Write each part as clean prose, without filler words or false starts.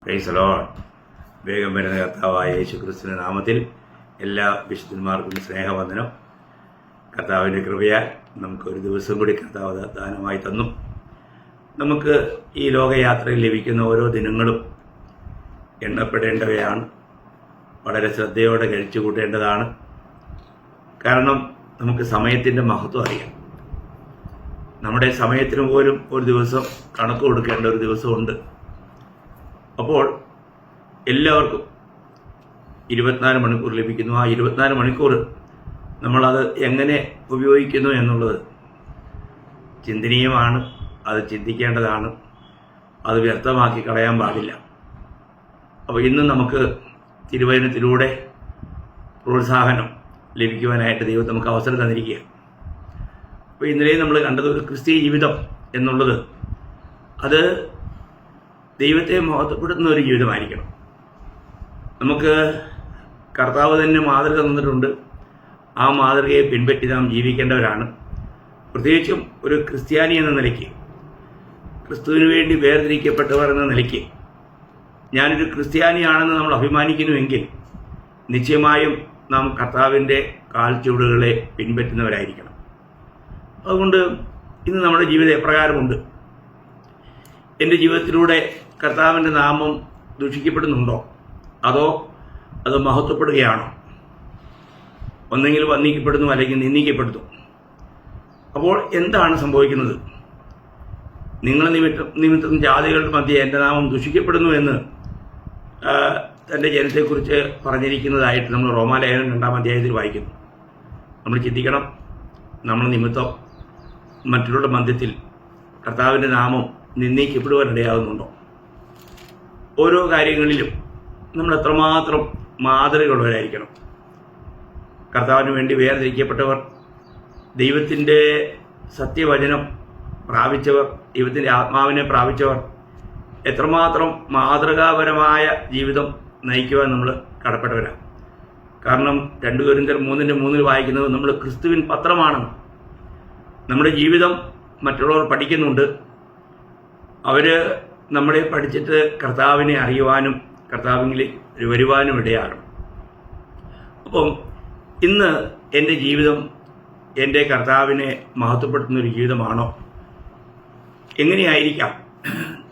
Praise the Lord. വേഗം വരുന്ന കർത്താവായ യേശുക്രിസ്തുവിന്റെ നാമത്തിൽ എല്ലാ വിശുദ്ധന്മാർക്കും സ്നേഹവന്ദനം. കർത്താവിൻ്റെ കൃപയാൽ നമുക്കൊരു ദിവസം കൂടി കർത്താവ് ദാനമായി തന്നു. നമുക്ക് ഈ ലോകയാത്രയിൽ ലഭിക്കുന്ന ഓരോ ദിനങ്ങളും എണ്ണപ്പെടേണ്ടവയാണ്. വളരെ ശ്രദ്ധയോടെ കഴിച്ചു കൂട്ടേണ്ടതാണ്. കാരണം നമുക്ക് സമയത്തിൻ്റെ മഹത്വം അറിയാം. നമ്മുടെ സമയത്തിന് പോലും ഒരു ദിവസം കണക്ക് കൊടുക്കേണ്ട ഒരു ദിവസമുണ്ട്. അപ്പോൾ എല്ലാവർക്കും 24 മണിക്കൂർ ലഭിക്കുന്നു. ആ 24 മണിക്കൂർ നമ്മളത് എങ്ങനെ ഉപയോഗിക്കുന്നു എന്നുള്ളത് ചിന്തനീയമാണ്. അത് ചിന്തിക്കേണ്ടതാണ്. അത് വ്യർത്ഥമാക്കി കളയാൻ പാടില്ല. അപ്പോൾ ഇന്ന് നമുക്ക് തിരുവചനത്തിലൂടെ പ്രോത്സാഹനം ലഭിക്കുവാനായിട്ട് ദൈവം നമുക്ക് അവസരം തന്നിരിക്കുക. അപ്പോൾ ഇന്നലെ നമ്മൾ കണ്ടത് ഒരു ക്രിസ്തീയ ജീവിതം എന്നുള്ളത് അത് ദൈവത്തെ മഹത്വപ്പെടുത്തുന്ന ഒരു ജീവിതമായിരിക്കണം. നമുക്ക് കർത്താവ് തന്നെ മാതൃക തന്നിട്ടുണ്ട്. ആ മാതൃകയെ പിൻപറ്റി നാം ജീവിക്കേണ്ടവരാണ്. പ്രത്യേകിച്ചും ഒരു ക്രിസ്ത്യാനി എന്ന നിലയ്ക്ക്, ക്രിസ്തുവിന് വേണ്ടി വേർതിരിക്കപ്പെട്ടവർ എന്ന നിലയ്ക്ക് ഞാനൊരു ക്രിസ്ത്യാനിയാണെന്ന് നമ്മൾ അഭിമാനിക്കുന്നുവെങ്കിൽ നിശ്ചയമായും നാം കർത്താവിൻ്റെ കാൽച്ചുവടുകളെ പിൻപറ്റുന്നവരായിരിക്കണം. അതുകൊണ്ട് ഇന്ന് നമ്മുടെ ജീവിതം എപ്രകാരമുണ്ട്? എൻ്റെ ജീവിതത്തിലൂടെ കർത്താവിൻ്റെ നാമം ദൂഷിക്കപ്പെടുന്നുണ്ടോ? അതോ അത് മഹത്വപ്പെടുകയാണോ? ഒന്നെങ്കിൽ വന്ദിക്കപ്പെടുന്നു, അല്ലെങ്കിൽ നിന്ദിക്കപ്പെടുന്നു. അപ്പോൾ എന്താണ് സംഭവിക്കുന്നത്? നിങ്ങൾ നിമിത്തം ജാതികളുടെ മധ്യേ എൻ്റെ നാമം ദൂഷിക്കപ്പെടുന്നു എന്ന് തൻ്റെ ജനത്തെക്കുറിച്ച് പറഞ്ഞിരിക്കുന്നതായിട്ട് നമ്മൾ റോമാലേഖനം 2-ാം അധ്യായത്തിൽ വായിക്കുന്നു. നമ്മൾ ചിന്തിക്കണം, നമ്മൾ നിമിത്തം മറ്റുള്ള മധ്യത്തിൽ കർത്താവിൻ്റെ നാമം നിന്ദിക്കപ്പെടുവാനിടയാകുന്നുണ്ടോ? ഓരോ കാര്യങ്ങളിലും നമ്മൾ എത്രമാത്രം മാതൃകയുള്ളവരായിരിക്കണം. കർത്താവിന് വേണ്ടി വേർതിരിക്കപ്പെട്ടവർ, ദൈവത്തിൻ്റെ സത്യവചനം പ്രാപിച്ചവർ, ദൈവത്തിൻ്റെ ആത്മാവിനെ പ്രാപിച്ചവർ എത്രമാത്രം മാതൃകാപരമായ ജീവിതം നയിക്കുവാൻ നമ്മൾ കടപ്പെട്ടവരാണ്. കാരണം 2 കൊരിന്ത്യർ 3:3 വായിക്കുന്നത് നമ്മൾ ക്രിസ്തുവിൻ പത്രമാണെന്ന്. നമ്മുടെ ജീവിതം മറ്റുള്ളവർ പഠിക്കുന്നുണ്ട്. അവർ നമ്മളെ പഠിച്ചിട്ട് കർത്താവിനെ അറിയുവാനും കർത്താവിൽ വരുവാനും ഇടയാകണം. അപ്പം ഇന്ന് എൻ്റെ ജീവിതം എൻ്റെ കർത്താവിനെ മഹത്വപ്പെടുത്തുന്നൊരു ജീവിതമാണോ? എങ്ങനെയായിരിക്കാം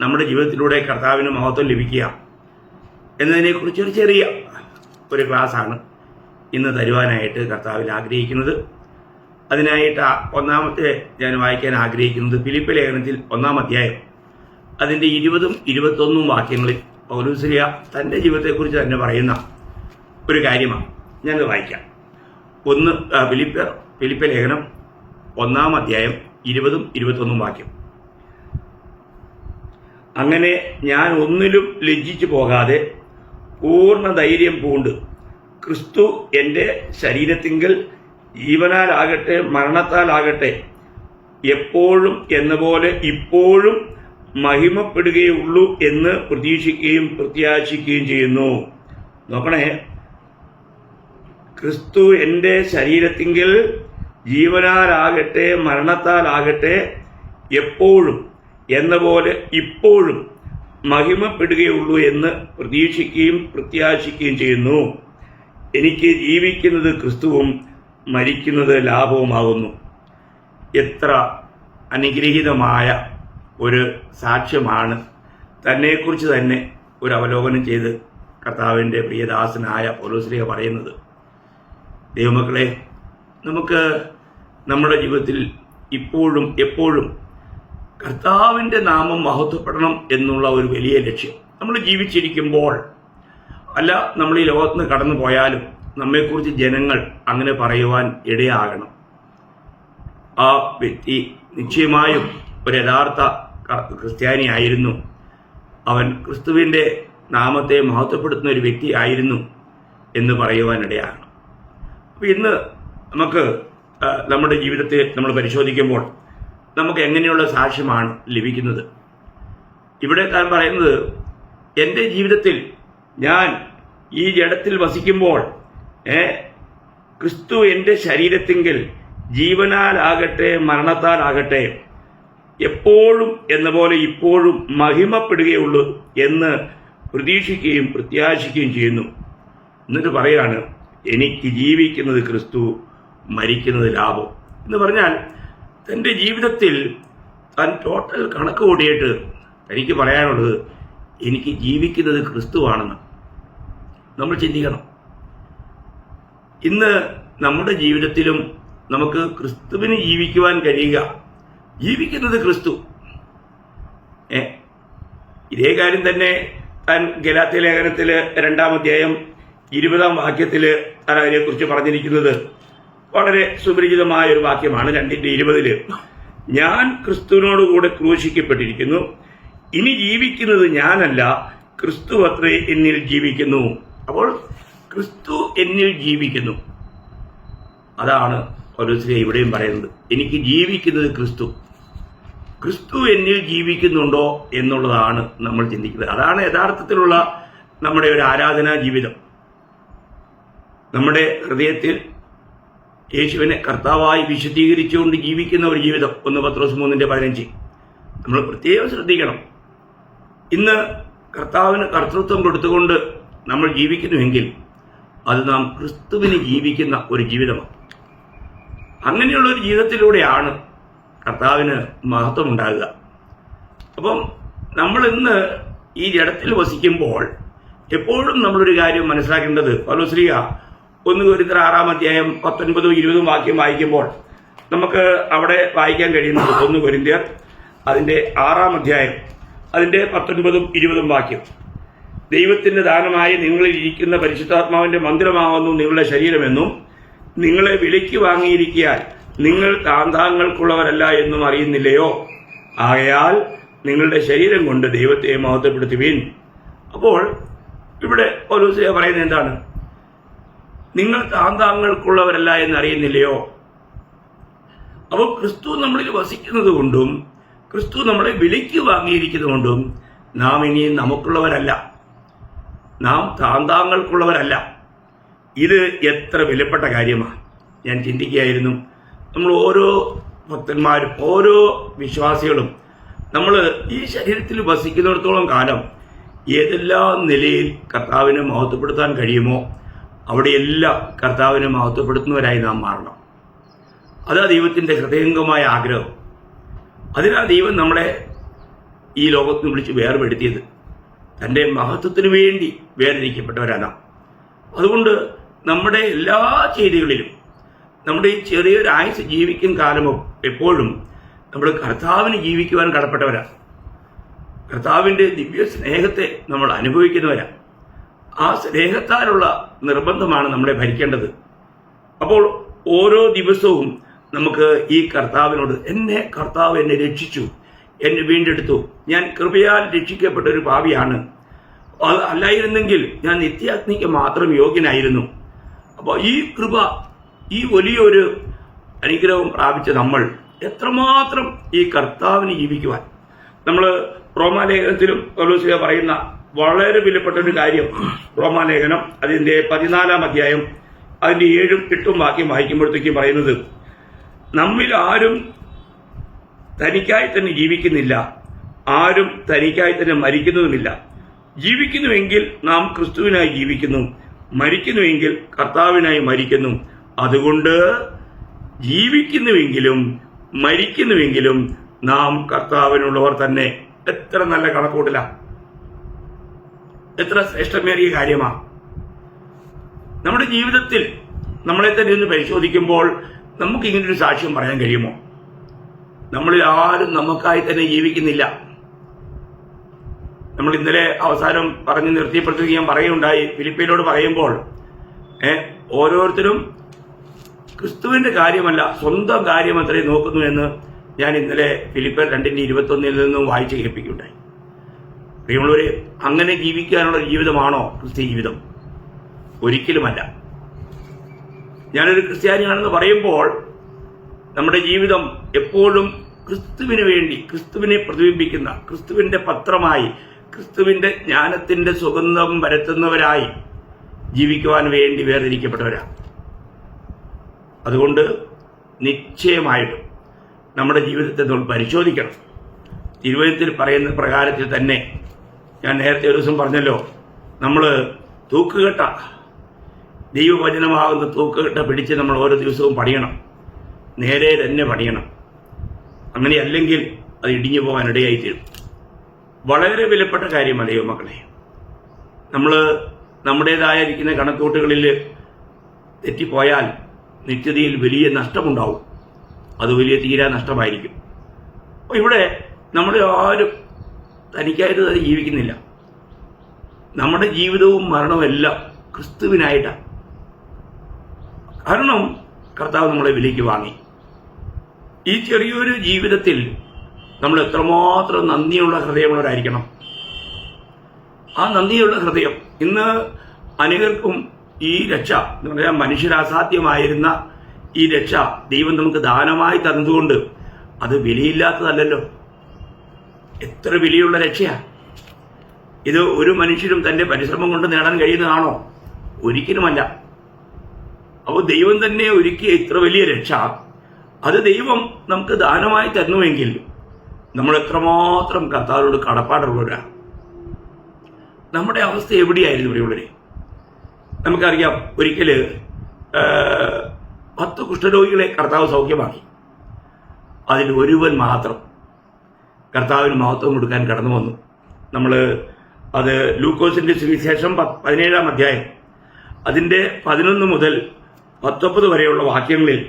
നമ്മുടെ ജീവിതത്തിലൂടെ കർത്താവിന് മഹത്വം ലഭിക്കുക എന്നതിനെക്കുറിച്ചൊരു ചെറിയ ഒരു ക്ലാസ്സാണ് ഇന്ന് തരുവാനായിട്ട് കർത്താവിൽ ആഗ്രഹിക്കുന്നത്. അതിനായിട്ട് ഒന്നാമത്തെ ഞാൻ വായിക്കാൻ ആഗ്രഹിക്കുന്നത് ഫിലിപ്പ് ലേഖനത്തിൽ 1-ാം അധ്യായം അതിൻ്റെ 20ഉം 21ഉം വാക്യങ്ങളിൽ പൗലോസ്ലീഹ തൻ്റെ ജീവിതത്തെക്കുറിച്ച് തന്നെ പറയുന്ന ഒരു കാര്യമാണ്. ഞാനത് വായിക്കാം. ഫിലിപ്പ് ലേഖനം 1-ാം അധ്യായം 20ഉം 21ഉം വാക്യം. അങ്ങനെ ഞാൻ ഒന്നിലും ലജ്ജിച്ചു പോകാതെ പൂർണ്ണ ധൈര്യം പൂണ്ട് ക്രിസ്തു എൻ്റെ ശരീരത്തിങ്കൽ ജീവനാലാകട്ടെ മരണത്താലാകട്ടെ എപ്പോഴും എന്ന പോലെ ഇപ്പോഴും മഹിമപ്പെടുകയുള്ളൂ എന്ന് പ്രതീക്ഷിക്കുകയും പ്രത്യാശിക്കുകയും ചെയ്യുന്നു. നോക്കണേ, ക്രിസ്തു എൻ്റെ ശരീരത്തിങ്കൽ ജീവനാലാകട്ടെ മരണത്താലാകട്ടെ എപ്പോഴും എന്ന പോലെ ഇപ്പോഴും മഹിമപ്പെടുകയുള്ളൂ എന്ന് പ്രതീക്ഷിക്കുകയും പ്രത്യാശിക്കുകയും ചെയ്യുന്നു. എനിക്ക് ജീവിക്കുന്നത് ക്രിസ്തുവും മരിക്കുന്നത് ലാഭവുമാകുന്നു. എത്ര അനുഗ്രഹീതമായ ഒരു സാക്ഷ്യമാണ് തന്നെക്കുറിച്ച് തന്നെ ഒരു അവലോകനം ചെയ്ത് കർത്താവിൻ്റെ പ്രിയദാസനായ പൗലോസ്ലീഹ പറയുന്നത്. ദൈവമക്കളെ, നമുക്ക് നമ്മുടെ ജീവിതത്തിൽ ഇപ്പോഴും എപ്പോഴും കർത്താവിൻ്റെ നാമം മഹത്വപ്പെടണം എന്നുള്ള ഒരു വലിയ ലക്ഷ്യം നമ്മൾ ജീവിച്ചിരിക്കുമ്പോൾ, അല്ല നമ്മൾ ഈ ലോകത്ത് നിന്ന് കടന്നു പോയാലും നമ്മെക്കുറിച്ച് ജനങ്ങൾ അങ്ങനെ പറയുവാൻ ഇടയാകണം. ആ വ്യക്തി നിശ്ചയമായും ഒരു യഥാർത്ഥ ക്രിസ്ത്യാനി ആയിരുന്നു, അവൻ ക്രിസ്തുവിൻ്റെ നാമത്തെ മഹത്വപ്പെടുത്തുന്ന ഒരു വ്യക്തി ആയിരുന്നു എന്ന് പറയുവാൻ ഇടയാകണം. അപ്പോൾ ഇന്ന് നമുക്ക് നമ്മുടെ ജീവിതത്തെ നമ്മൾ പരിശോധിക്കുമ്പോൾ നമുക്ക് എങ്ങനെയുള്ള സാക്ഷ്യമാണ് ലഭിക്കുന്നത്? ഇവിടെ താൻ പറയുന്നത്, എൻ്റെ ജീവിതത്തിൽ ഞാൻ ഈ ജഡത്തിൽ വസിക്കുമ്പോൾ ക്രിസ്തു എൻ്റെ ശരീരത്തിങ്കൽ ജീവനാലാകട്ടെ മരണത്താലാകട്ടെ എപ്പോഴും എന്ന പോലെ ഇപ്പോഴും മഹിമപ്പെടുകയുള്ളൂ എന്ന് പ്രതീക്ഷിക്കുകയും പ്രത്യാശിക്കുകയും ചെയ്യുന്നു. എന്നിട്ട് പറയാണ്, എനിക്ക് ജീവിക്കുന്നത് ക്രിസ്തു, മരിക്കുന്നത് ലാഭം എന്ന് പറഞ്ഞാൽ തൻ്റെ ജീവിതത്തിൽ താൻ ടോട്ടൽ കണക്ക് കൂടിയിട്ട് തനിക്ക് പറയാനുള്ളത് എനിക്ക് ജീവിക്കുന്നത് ക്രിസ്തുവാണെന്ന് നമ്മൾ ചിന്തിക്കണം. ഇന്ന് നമ്മുടെ ജീവിതത്തിലും നമുക്ക് ക്രിസ്തുവിന് ജീവിക്കുവാൻ കഴിയുക, ജീവിക്കുന്നത് ക്രിസ്തു. ഇതേ കാര്യം തന്നെ താൻ ഗലാത്യ ലേഖനത്തിൽ 2-ാം അധ്യായം 20-ാം വാക്യത്തിൽ താൻ അതിനെക്കുറിച്ച് പറഞ്ഞിരിക്കുന്നത് വളരെ സുപരിചിതമായ ഒരു വാക്യമാണ്. 2:20 ഞാൻ ക്രിസ്തുവിനോടുകൂടെ ക്രൂശിക്കപ്പെട്ടിരിക്കുന്നു, ഇനി ജീവിക്കുന്നത് ഞാനല്ല, ക്രിസ്തു അത്രേ എന്നിൽ ജീവിക്കുന്നു. അപ്പോൾ ക്രിസ്തു എന്നിൽ ജീവിക്കുന്നു. അതാണ് പൗലോസ് ഇവിടെയും പറയുന്നത്, എനിക്ക് ജീവിക്കുന്നത് ക്രിസ്തു. ക്രിസ്തു എന്നിൽ ജീവിക്കുന്നുണ്ടോ എന്നുള്ളതാണ് നമ്മൾ ചിന്തിക്കുന്നത്. അതാണ് യഥാർത്ഥത്തിലുള്ള നമ്മുടെ ഒരു ആരാധനാ ജീവിതം. നമ്മുടെ ഹൃദയത്തിൽ യേശുവിനെ കർത്താവായി വിശദീകരിച്ചുകൊണ്ട് ജീവിക്കുന്ന ഒരു ജീവിതം. 1 പത്രോസ് 3:15 നമ്മൾ പ്രത്യേകം ശ്രദ്ധിക്കണം. ഇന്ന് കർത്താവിന് കർത്തൃത്വം കൊടുത്തുകൊണ്ട് നമ്മൾ ജീവിക്കുന്നുവെങ്കിൽ അത് നാം ക്രിസ്തുവിന് ജീവിക്കുന്ന ഒരു ജീവിതമാണ്. അങ്ങനെയുള്ള ഒരു ജീവിതത്തിലൂടെയാണ് കർത്താവിന് മഹത്വം ഉണ്ടാകുക. അപ്പം നമ്മൾ ഇന്ന് ഈ ജഡത്തിൽ വസിക്കുമ്പോൾ എപ്പോഴും നമ്മളൊരു കാര്യം മനസ്സിലാക്കേണ്ടത്, പൗലോസ്ലീഹ 1 കൊരിന്ത്യർ 6-ാം അധ്യായം 19-20 വാക്യം വായിക്കുമ്പോൾ നമുക്ക് അവിടെ വായിക്കാൻ കഴിയുന്നത് 1 കൊരിന്ത്യർ അതിൻ്റെ 6-ാം അധ്യായം അതിൻ്റെ 19-20 വാക്യം. ദൈവത്തിന്റെ ദാനമായി നിങ്ങളിൽ ഇരിക്കുന്ന പരിശുദ്ധാത്മാവിന്റെ മന്ദിരമാകുന്നു നിങ്ങളുടെ ശരീരമെന്നും നിങ്ങളെ വിലയ്ക്ക് വാങ്ങിയിരിക്കാൻ നിങ്ങൾ താന്താങ്ങൾക്കുള്ളവരല്ല എന്നും അറിയുന്നില്ലയോ? ആകയാൽ നിങ്ങളുടെ ശരീരം കൊണ്ട് ദൈവത്തെ മഹത്വപ്പെടുത്തുവിൻ. അപ്പോൾ ഇവിടെ പൗലോസ് പറയുന്നത് എന്താണ്? നിങ്ങൾ താന്താങ്ങൾക്കുള്ളവരല്ല എന്ന് അറിയുന്നില്ലയോ? അപ്പോൾ ക്രിസ്തു നമ്മളിൽ വസിക്കുന്നത് കൊണ്ടും ക്രിസ്തു നമ്മളെ വിലയ്ക്ക് വാങ്ങിയിരിക്കുന്നത് കൊണ്ടും നാം ഇനി നമുക്കുള്ളവരല്ല, നാം താന്താങ്ങൾക്കുള്ളവരല്ല. ഇത് എത്ര വിലപ്പെട്ട കാര്യമാണ്. ഞാൻ ചിന്തിക്കുകയായിരുന്നു, നമ്മൾ ഓരോ ഭക്തന്മാരും ഓരോ വിശ്വാസികളും നമ്മൾ ഈ ശരീരത്തിൽ വസിക്കുന്നിടത്തോളം കാലം ഏതെല്ലാം നിലയിൽ കർത്താവിനെ മഹത്വപ്പെടുത്താൻ കഴിയുമോ അവിടെയെല്ലാം കർത്താവിനെ മഹത്വപ്പെടുത്തുന്നവരായി നാം മാറണം. അതാ ദൈവത്തിൻ്റെ ഹൃദയംഗമായ ആഗ്രഹം. അതിനാ ദൈവം നമ്മളെ ഈ ലോകത്ത് വിളിച്ച് വേർപെടുത്തിയത്. തൻ്റെ മഹത്വത്തിന് വേണ്ടി വേർതിരിക്കപ്പെട്ടവരാണ്. അതുകൊണ്ട് നമ്മുടെ എല്ലാ ചെയ്തികളിലും, നമ്മുടെ ഈ ചെറിയൊരു ആയുസ് ജീവിക്കും കാലമോ എപ്പോഴും നമ്മൾ കർത്താവിന് ജീവിക്കുവാൻ കടപ്പെട്ടവരാണ്. കർത്താവിൻ്റെ ദിവ്യ സ്നേഹത്തെ നമ്മൾ അനുഭവിക്കുന്നവരാണ്. ആ സ്നേഹത്താലുള്ള നിർബന്ധമാണ് നമ്മളെ ഭരിക്കേണ്ടത്. അപ്പോൾ ഓരോ ദിവസവും നമുക്ക് ഈ കർത്താവിനോട്, കർത്താവ് എന്നെ രക്ഷിച്ചു, എന്നെ വീണ്ടെടുത്തു, ഞാൻ കൃപയാൽ രക്ഷിക്കപ്പെട്ട ഒരു പാപിയാണ്, അത് അല്ലായിരുന്നെങ്കിൽ ഞാൻ നിത്യാഗ്നിക്ക് മാത്രം യോഗ്യനായിരുന്നു. അപ്പോൾ ഈ കൃപ, ഈ വലിയൊരു അനുഗ്രഹം പ്രാപിച്ച നമ്മൾ എത്രമാത്രം ഈ കർത്താവിന് ജീവിക്കുവാൻ, നമ്മൾ റോമാലേഖനത്തിലും പൗലോസ് പറയുന്ന വളരെ വിലപ്പെട്ട ഒരു കാര്യം, റോമാലേഖനം അതിൻ്റെ 14-ാം അധ്യായം അതിൻ്റെ 7-ഉം 8-ഉം വാക്യം വായിക്കുമ്പോഴത്തേക്കും പറയുന്നത്, നമ്മിൽ ആരും തനിക്കായി തന്നെ ജീവിക്കുന്നില്ല, ആരും തനിക്കായി തന്നെ മരിക്കുന്നതുമില്ല. ജീവിക്കുന്നുവെങ്കിൽ നാം ക്രിസ്തുവിനായി ജീവിക്കുന്നു, മരിക്കുന്നുവെങ്കിൽ കർത്താവിനായി മരിക്കുന്നു. അതുകൊണ്ട് ജീവിക്കുന്നുവെങ്കിലും മരിക്കുന്നുവെങ്കിലും നാം കർത്താവിനുള്ളവർ തന്നെ. എത്ര നല്ല കണക്കൂട്ടില്ല, എത്ര ശ്രേഷ്ഠമേറിയ കാര്യമാണ്. നമ്മുടെ ജീവിതത്തിൽ നമ്മളെ തന്നെ ഒന്ന് പരിശോധിക്കുമ്പോൾ നമുക്ക് ഇങ്ങനൊരു സാക്ഷ്യം പറയാൻ കഴിയുമോ? നമ്മളിൽ ആരും നമുക്കായി തന്നെ ജീവിക്കുന്നില്ല. നമ്മൾ ഇന്നലെ അവസാനം പറഞ്ഞ് നിർത്തിയപ്പോഴത്തേക്ക് ഞാൻ പറയുണ്ടായി, ഫിലിപ്പിനോട് പറയുമ്പോൾ ഓരോരുത്തരും ക്രിസ്തുവിന്റെ കാര്യമല്ല സ്വന്തം കാര്യം അത്രയും നോക്കുന്നു എന്ന് ഞാൻ ഇന്നലെ ഫിലിപ്പിയർ 2:21 നിന്നും വായിച്ച് കേൾപ്പിക്കുകയുണ്ടായി. പ്രിയമുള്ളവരെ, അങ്ങനെ ജീവിക്കാനുള്ള ജീവിതമാണോ ക്രിസ്ത്യ ജീവിതം? ഒരിക്കലുമല്ല. ഞാനൊരു ക്രിസ്ത്യാനിയാണെന്ന് പറയുമ്പോൾ നമ്മുടെ ജീവിതം എപ്പോഴും ക്രിസ്തുവിന് വേണ്ടി, ക്രിസ്തുവിനെ പ്രതിബിംബിക്കുന്ന, ക്രിസ്തുവിന്റെ പത്രമായി, ക്രിസ്തുവിന്റെ ജ്ഞാനത്തിന്റെ സുഗന്ധം പരത്തുന്നവരായി ജീവിക്കുവാൻ വേണ്ടി വേർതിരിക്കപ്പെട്ടവരാണ്. അതുകൊണ്ട് നിശ്ചയമായിട്ടും നമ്മുടെ ജീവിതത്തെ നമ്മൾ പരിശോധിക്കണം. തിരുവചനത്തിൽ പറയുന്ന പ്രകാരത്തിൽ തന്നെ ഞാൻ നേരത്തെ ഒരു ദിവസം പറഞ്ഞല്ലോ, നമ്മൾ തൂക്കുകെട്ട ദൈവവചനമാകുന്ന തൂക്കുകെട്ട പിടിച്ച് നമ്മൾ ഓരോ ദിവസവും പണിയണം, നേരെ തന്നെ പണിയണം. അങ്ങനെയല്ലെങ്കിൽ അത് ഇടിഞ്ഞു പോകാൻ ഇടയായിത്തീരും. വളരെ വിലപ്പെട്ട കാര്യമല്ല ദൈവമക്കളെ. നമ്മൾ നമ്മുടേതായിരിക്കുന്ന കണക്കൂട്ടുകളിൽ തെറ്റിപ്പോയാൽ നിത്യതയിൽ വലിയ നഷ്ടമുണ്ടാവും. അത് വലിയ തീരാ നഷ്ടമായിരിക്കും. അപ്പോൾ ഇവിടെ നമ്മൾ ആരും തനിക്കായിട്ട് അത് ജീവിക്കുന്നില്ല. നമ്മുടെ ജീവിതവും മരണവും എല്ലാം ക്രിസ്തുവിനായിട്ടാണ്. കാരണം കർത്താവ് നമ്മളെ വിലയ്ക്ക് വാങ്ങി. ഈ ചെറിയൊരു ജീവിതത്തിൽ നമ്മൾ എത്രമാത്രം നന്ദിയുള്ള ഹൃദയമുള്ളവരായിരിക്കണം. ആ നന്ദിയുള്ള ഹൃദയം ഇന്ന് അനേകർക്കും ഈ രക്ഷ എന്ന് പറഞ്ഞാൽ മനുഷ്യരാസാധ്യമായിരുന്ന ഈ രക്ഷ ദൈവം നമുക്ക് ദാനമായി തന്നതുകൊണ്ട് അത് വിലയില്ലാത്തതല്ലല്ലോ. എത്ര വിലയുള്ള രക്ഷയാ ഇത്! ഒരു മനുഷ്യരും തന്റെ പരിശ്രമം കൊണ്ട് നേടാൻ കഴിയുന്നതാണോ? ഒരിക്കലുമല്ല. അപ്പോൾ ദൈവം തന്നെ ഒരുക്കിയ ഇത്ര വലിയ രക്ഷ അത് ദൈവം നമുക്ക് ദാനമായി തരുന്നുവെങ്കിൽ നമ്മൾ എത്രമാത്രം കർത്താവിനോട് കടപ്പാടുള്ളവരാണ്. നമ്മുടെ അവസ്ഥ എവിടെയായിരുന്നു പ്രിയമുള്ളവരെ? നമുക്കറിയാം, ഒരിക്കല് 10 കുഷ്ഠരോഗികളെ കർത്താവ് സൗഖ്യമാക്കി. അതിൽ ഒരുവൻ മാത്രം കർത്താവിന് മഹത്വം കൊടുക്കാൻ കടന്നു വന്നു. നമ്മൾ അത് ലൂക്കോസിന്റെ സുവിശേഷം 17-ാം അധ്യായം അതിൻ്റെ 11 മുതൽ 19 വരെയുള്ള വാക്യങ്ങളിൽ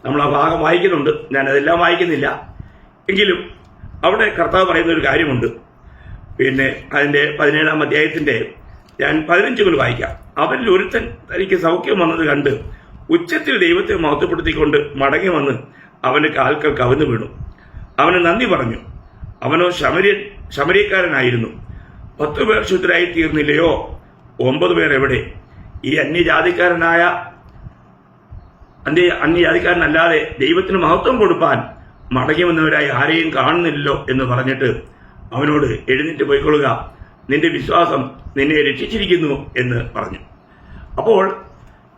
നമ്മൾ ആ ഭാഗം വായിക്കുന്നുണ്ട്. ഞാനതെല്ലാം വായിക്കുന്നില്ല. എങ്കിലും അവിടെ കർത്താവ് പറയുന്ന ഒരു കാര്യമുണ്ട്. പിന്നെ അതിൻ്റെ 17-ാം അധ്യായത്തിൻ്റെ ഞാൻ 15 മുതൽ വായിക്കാം. അവരിൽ ഒരുത്തൻ തനിക്ക് സൗഖ്യം വന്നത് കണ്ട് ഉച്ചത്തിൽ ദൈവത്തെ മഹത്വപ്പെടുത്തിക്കൊണ്ട് മടങ്ങി വന്ന് അവന് കാൽക്കൽ കവിഞ്ഞു വീണു. അവന് നന്ദി പറഞ്ഞു. അവനോ ശമര്യക്കാരനായിരുന്നു. 10 പേർ ശുദ്ധരായി തീർന്നില്ലയോ? 9 പേർ എവിടെ? ഈ അന്യജാതിക്കാരനല്ലാതെ ദൈവത്തിന് മഹത്വം കൊടുപ്പാൻ മടങ്ങി വന്നവരായി ആരെയും കാണുന്നില്ലല്ലോ എന്ന് പറഞ്ഞിട്ട് അവനോട്, എഴുന്നേറ്റ് പോയിക്കൊള്ളുക, നിന്റെ വിശ്വാസം നിന്നെ രക്ഷിച്ചിരിക്കുന്നു എന്ന് പറഞ്ഞു. അപ്പോൾ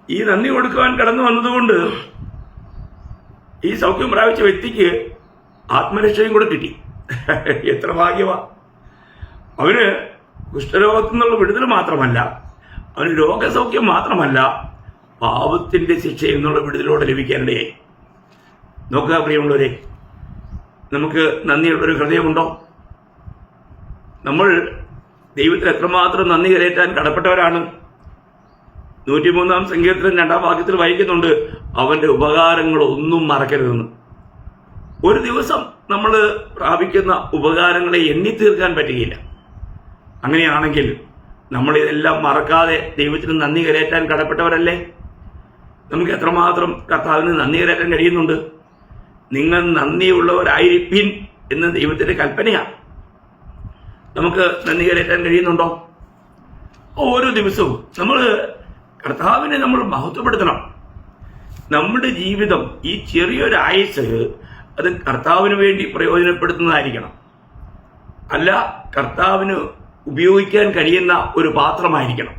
ഈ നന്ദി കൊടുക്കുവാൻ കടന്നു വന്നതുകൊണ്ട് ഈ സൗഖ്യം പ്രാപിച്ച വ്യക്തിക്ക് ആത്മരക്ഷയും കൂടെ കിട്ടി. എത്ര ഭാഗ്യവാ! അവന് കുഷ്ഠരോഗത്തിൽ നിന്നുള്ള വിടുതൽ മാത്രമല്ല, അവന് രോഗസൗഖ്യം മാത്രമല്ല, പാപത്തിന്റെ ശിക്ഷയിൽ നിന്നുള്ള വിടുതലോടെ ലഭിക്കാനിടയായി. നോക്കുക പ്രിയമുള്ളവരെ, നമുക്ക് നന്ദിയുള്ളൊരു ഹൃദയമുണ്ടോ? നമ്മൾ ദൈവത്തിന് എത്രമാത്രം നന്ദി കരയറ്റാൻ കടപ്പെട്ടവരാണ്. 103-ാം സങ്കീർത്തനം 2-ാം വാക്യത്തിൽ വായിക്കുന്നുണ്ട്, അവന്റെ ഉപകാരങ്ങൾ ഒന്നും മറക്കരുതെന്ന്. ഒരു ദിവസം നമ്മൾ പ്രാപിക്കുന്ന ഉപകാരങ്ങളെ എണ്ണി തീർക്കാൻ പറ്റുകയില്ല. അങ്ങനെയാണെങ്കിൽ നമ്മൾ ഇതെല്ലാം മറക്കാതെ ദൈവത്തിന് നന്ദി കരയറ്റാൻ കടപ്പെട്ടവരല്ലേ? നമുക്ക് എത്രമാത്രം കർത്താവിന് നന്ദി കരയറ്റാൻ കഴിയുന്നുണ്ട്? നിങ്ങൾ നന്ദിയുള്ളവരായിരിപ്പിൻ എന്ന് ദൈവത്തിന്റെ കൽപ്പനയാണ്. നമുക്ക് നന്ദി കരയറ്റാൻ കഴിയുന്നുണ്ടോ? ഓരോ ദിവസവും നമ്മൾ കർത്താവിനെ നമ്മൾ മഹത്വപ്പെടുത്തണം. നമ്മുടെ ജീവിതം, ഈ ചെറിയൊരു ആയുസ്, അത് കർത്താവിന് വേണ്ടി പ്രയോജനപ്പെടുത്തുന്നതായിരിക്കണം. അല്ല, കർത്താവിന് ഉപയോഗിക്കാൻ കഴിയുന്ന ഒരു പാത്രമായിരിക്കണം.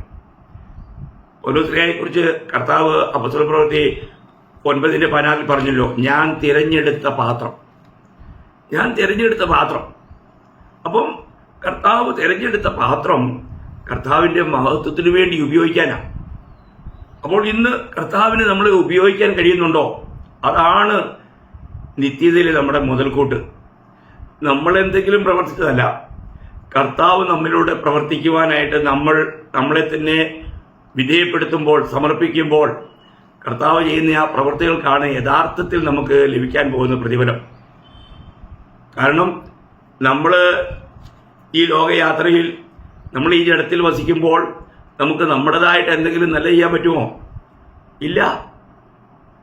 പൗലോസ്ലീഹയെ കുറിച്ച് കർത്താവ് അപ്പോസ്തലപ്രവൃത്തി 9:14 പറഞ്ഞല്ലോ, ഞാൻ തിരഞ്ഞെടുത്ത പാത്രം. അപ്പം കർത്താവ് തിരഞ്ഞെടുത്ത പാത്രം കർത്താവിന്റെ മഹത്വത്തിന് വേണ്ടി ഉപയോഗിക്കാനാണ്. അപ്പോൾ ഇന്ന് കർത്താവിന് നമ്മളെ ഉപയോഗിക്കാൻ കഴിയുന്നുണ്ടോ? അതാണ് നിത്യതയിലെ നമ്മുടെ മുതൽക്കൂട്ട്. നമ്മൾ എന്തെങ്കിലും പ്രവർത്തിച്ചതല്ല, കർത്താവ് നമ്മിലൂടെ പ്രവർത്തിക്കുവാനായിട്ട് നമ്മളെ തന്നെ വിധേയപ്പെടുത്തുമ്പോൾ, സമർപ്പിക്കുമ്പോൾ കർത്താവ് ചെയ്യുന്ന ആ പ്രവൃത്തികൾക്കാണ് യഥാർത്ഥത്തിൽ നമുക്ക് ലഭിക്കാൻ പോകുന്ന പ്രതിഫലം. കാരണം നമ്മൾ ഈ ലോകയാത്രയിൽ, നമ്മൾ ഈ ജഡത്തിൽ വസിക്കുമ്പോൾ നമുക്ക് നമ്മുടേതായിട്ട് എന്തെങ്കിലും നല്ല ചെയ്യാൻ പറ്റുമോ? ഇല്ല.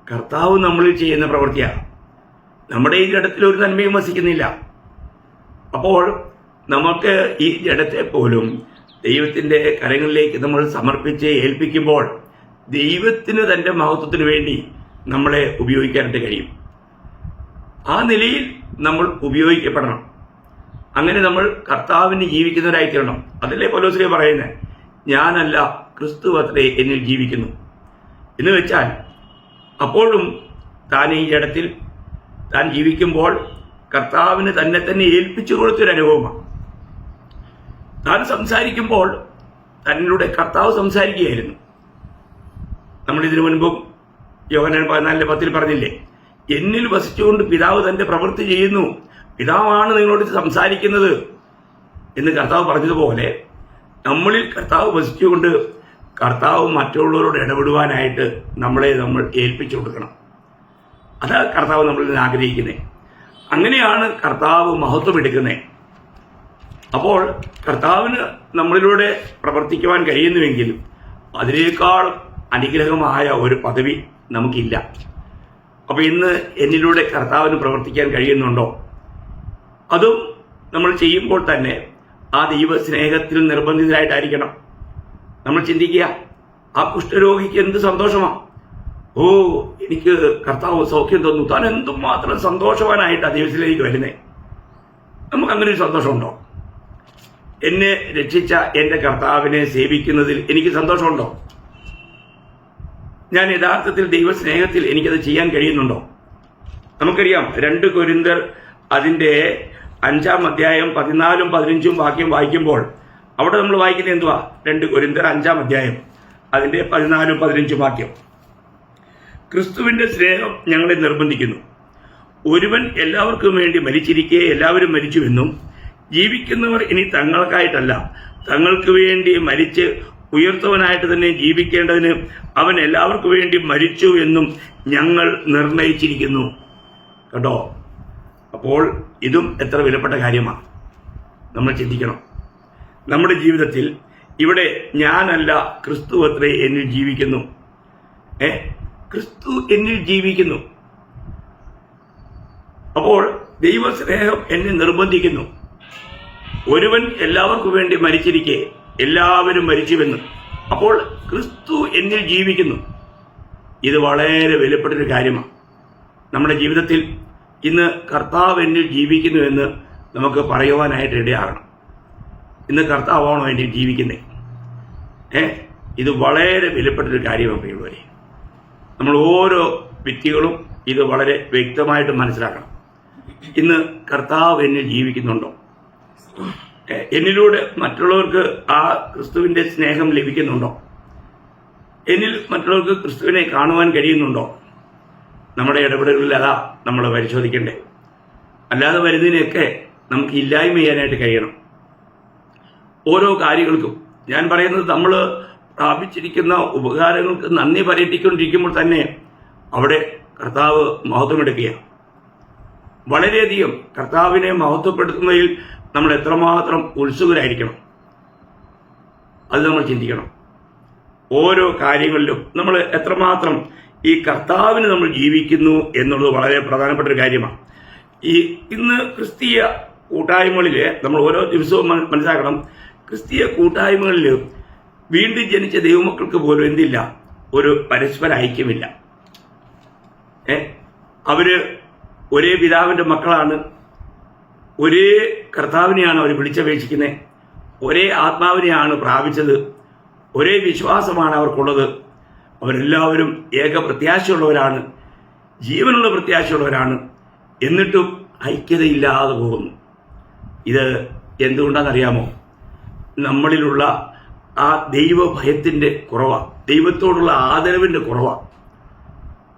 കർത്താവ് നമ്മളിൽ ചെയ്യുന്ന പ്രവൃത്തിയാണ്. നമ്മുടെ ഈ ജഡത്തിൽ ഒരു നന്മയും വസിക്കുന്നില്ല. അപ്പോൾ നമുക്ക് ഈ ജഡത്തെ പോലും ദൈവത്തിന്റെ കരങ്ങളിലേക്ക് നമ്മൾ സമർപ്പിച്ച് ഏൽപ്പിക്കുമ്പോൾ ദൈവത്തിന് തന്റെ മഹത്വത്തിന് വേണ്ടി നമ്മളെ ഉപയോഗിക്കാനായിട്ട് കഴിയും. ആ നിലയിൽ നമ്മൾ ഉപയോഗിക്കപ്പെടണം. അങ്ങനെ നമ്മൾ കർത്താവിന് ജീവിക്കുന്നവരായി തീരണം. അതല്ലേ പൗലോസ്ലീഹ പറയുന്നത്, ഞാനല്ല ക്രിസ്തു അത്രേ എന്നിൽ ജീവിക്കുന്നു എന്ന് വെച്ചാൽ, അപ്പോഴും താൻ ഈ ജഡത്തിൽ താൻ ജീവിക്കുമ്പോൾ കർത്താവിന് തന്നെ ഏൽപ്പിച്ചു കൊടുത്തൊരു അനുഭവമാണ്. താൻ സംസാരിക്കുമ്പോൾ തന്നിലൂടെ കർത്താവ് സംസാരിക്കുകയായിരുന്നു. നമ്മൾ ഇതിനു മുൻപും യോഹന്നാൻ 14:10 പറഞ്ഞില്ലേ, എന്നിൽ വസിച്ചുകൊണ്ട് പിതാവ് തന്റെ പ്രവൃത്തി ചെയ്യുന്നു, പിതാവാണ് നിങ്ങളോട് സംസാരിക്കുന്നത് എന്ന് കർത്താവ് പറഞ്ഞതുപോലെ നമ്മളിൽ കർത്താവ് വസിച്ചുകൊണ്ട് കർത്താവ് മറ്റുള്ളവരോട് ഇടപെടുവാനായിട്ട് നമ്മൾ ഏൽപ്പിച്ചു കൊടുക്കണം. അതാണ് കർത്താവ് നമ്മളിൽ നിന്ന് ആഗ്രഹിക്കുന്നത്. അങ്ങനെയാണ് കർത്താവ് മഹത്വം എടുക്കുന്നത്. അപ്പോൾ കർത്താവിന് നമ്മളിലൂടെ പ്രവർത്തിക്കുവാൻ കഴിയുന്നുവെങ്കിൽ അതിനേക്കാൾ അനുഗ്രഹമായ ഒരു പദവി നമുക്കില്ല. അപ്പൊ ഇന്ന് എന്നിലൂടെ കർത്താവിന് പ്രവർത്തിക്കാൻ കഴിയുന്നുണ്ടോ? അതും നമ്മൾ ചെയ്യുമ്പോൾ തന്നെ ആ ദൈവ സ്നേഹത്തിൽ നിർബന്ധിതരായിട്ടായിരിക്കണം. നമ്മൾ ചിന്തിക്കുക, ആ കുഷ്ഠരോഗിക്ക് എന്ത് സന്തോഷമാണ്, ഓ എനിക്ക് കർത്താവ് സൗഖ്യം തന്നു, താൻ എന്തുമാത്രം സന്തോഷവാനായിട്ടാണ് ദൈവത്തിലേക്ക് വരുന്നത്. നമുക്ക് അങ്ങനെ ഒരു സന്തോഷമുണ്ടോ? എന്നെ രക്ഷിച്ച എന്റെ കർത്താവിനെ സേവിക്കുന്നതിൽ എനിക്ക് സന്തോഷമുണ്ടോ? ഞാൻ യഥാർത്ഥത്തിൽ ദൈവസ്നേഹത്തിൽ എനിക്കത് ചെയ്യാൻ കഴിയുന്നുണ്ടോ? നമുക്കറിയാം 2 കൊരിന്ത്യർ അതിന്റെ 5-ാം അധ്യായം 14-15 വാക്യം വായിക്കുമ്പോൾ അവിടെ നമ്മൾ വായിക്കുന്നത് എന്തുവാ? 2 കൊരിന്ത്യർ 5-ാം അധ്യായം അതിന്റെ 14-15 വാക്യം. ക്രിസ്തുവിന്റെ സ്നേഹം ഞങ്ങളെ നിർബന്ധിക്കുന്നു, ഒരുവൻ എല്ലാവർക്കും വേണ്ടി മരിച്ചിരിക്കെ എല്ലാവരും മരിച്ചുവെന്നും ജീവിക്കുന്നവർ ഇനി തങ്ങൾക്കായിട്ടല്ല തങ്ങൾക്ക് വേണ്ടി മരിച്ച് ഉയർത്തവനായിട്ട് തന്നെ ജീവിക്കേണ്ടതിന് അവൻ എല്ലാവർക്കും വേണ്ടി മരിച്ചു എന്നും ഞങ്ങൾ നിർണയിച്ചിരിക്കുന്നു. കേട്ടോ, അപ്പോൾ ഇതും എത്ര വിലപ്പെട്ട കാര്യമാണ്. നമ്മൾ ചിന്തിക്കണം. നമ്മുടെ ജീവിതത്തിൽ ഇവിടെ ഞാനല്ല, ക്രിസ്തു അത്രേ എന്നിൽ ജീവിക്കുന്നു. ക്രിസ്തു എന്നിൽ ജീവിക്കുന്നു. അപ്പോൾ ദൈവസ്നേഹം എന്നെ നിർബന്ധിക്കുന്നു. ഒരുവൻ എല്ലാവർക്കും വേണ്ടി മരിച്ചിരിക്കെ എല്ലാവരും മരിച്ചുവെന്ന്. അപ്പോൾ ക്രിസ്തു എന്നിൽ ജീവിക്കുന്നു. ഇത് വളരെ വിലപ്പെട്ടൊരു കാര്യമാണ്. നമ്മുടെ ജീവിതത്തിൽ ഇന്ന് കർത്താവ് എന്നിൽ ജീവിക്കുന്നു എന്ന് നമുക്ക് പറയുവാനായിട്ട് ഇടയാകണം. ഇന്ന് കർത്താവാണോ എന്നിൽ ജീവിക്കുന്നത്? ഇത് വളരെ വിലപ്പെട്ടൊരു കാര്യമാണ് പ്രിയമുള്ളവരെ. നമ്മൾ ഓരോ വ്യക്തികളും ഇത് വളരെ വ്യക്തമായിട്ട് മനസ്സിലാക്കണം. ഇന്ന് കർത്താവ് എന്നിൽ ജീവിക്കുന്നുണ്ടോ? എന്നിലൂടെ മറ്റുള്ളവർക്ക് ആ ക്രിസ്തുവിന്റെ സ്നേഹം ലഭിക്കുന്നുണ്ടോ? എന്നിൽ മറ്റുള്ളവർക്ക് ക്രിസ്തുവിനെ കാണുവാൻ കഴിയുന്നുണ്ടോ? നമ്മുടെ ഇടപെടലുകളിൽ അതാ നമ്മൾ പരിശോധിക്കണ്ടേ. അല്ലാതെ വരുന്നതിനെയൊക്കെ നമുക്ക് ഇല്ലായ്മ ചെയ്യാനായിട്ട് കഴിയണം. ഓരോ കാര്യങ്ങൾക്കും ഞാൻ പറയുന്നത്, നമ്മൾ പ്രാപിച്ചിരിക്കുന്ന ഉപകാരങ്ങൾക്ക് നന്ദി പറയിക്കൊണ്ടിരിക്കുമ്പോൾ തന്നെ അവിടെ കർത്താവ് മഹത്വമെടുക്കുകയാണ്. വളരെയധികം കർത്താവിനെ മഹത്വപ്പെടുത്തുന്നതിൽ നമ്മൾ എത്രമാത്രം ഉത്സുകരായിരിക്കണം, അത് നമ്മൾ ചിന്തിക്കണം. ഓരോ കാര്യങ്ങളിലും നമ്മൾ എത്രമാത്രം ഈ കർത്താവിന് നമ്മൾ ജീവിക്കുന്നു എന്നുള്ളത് വളരെ പ്രധാനപ്പെട്ട ഒരു കാര്യമാണ്. ഇന്ന് ക്രിസ്തീയ കൂട്ടായ്മകളിൽ നമ്മൾ ഓരോ ദിവസവും മനസ്സിലാക്കണം, ക്രിസ്തീയ കൂട്ടായ്മകളിൽ വീണ്ടും ജനിച്ച ദൈവമക്കൾക്ക് പോലും എന്തില്ല, ഒരു പരസ്പര ഐക്യമില്ല. അവര് ഒരേ പിതാവിന്റെ മക്കളാണ്, ഒരേ കർത്താവിനെയാണ് അവർ വിളിച്ചപേക്ഷിക്കുന്നത്, ഒരേ ആത്മാവിനെയാണ് പ്രാപിച്ചത്, ഒരേ വിശ്വാസമാണ് അവർക്കുള്ളത്. അവരെല്ലാവരും ഏക പ്രത്യാശയുള്ളവരാണ്, ജീവനുള്ള പ്രത്യാശയുള്ളവരാണ്. എന്നിട്ടും ഐക്യതയില്ലാതെ പോകുന്നു. ഇത് എന്തുകൊണ്ടാണെന്നറിയാമോ? നമ്മളിലുള്ള ആ ദൈവഭയത്തിന്റെ കുറവാണ്, ദൈവത്തോടുള്ള ആദരവിന്റെ കുറവാണ്.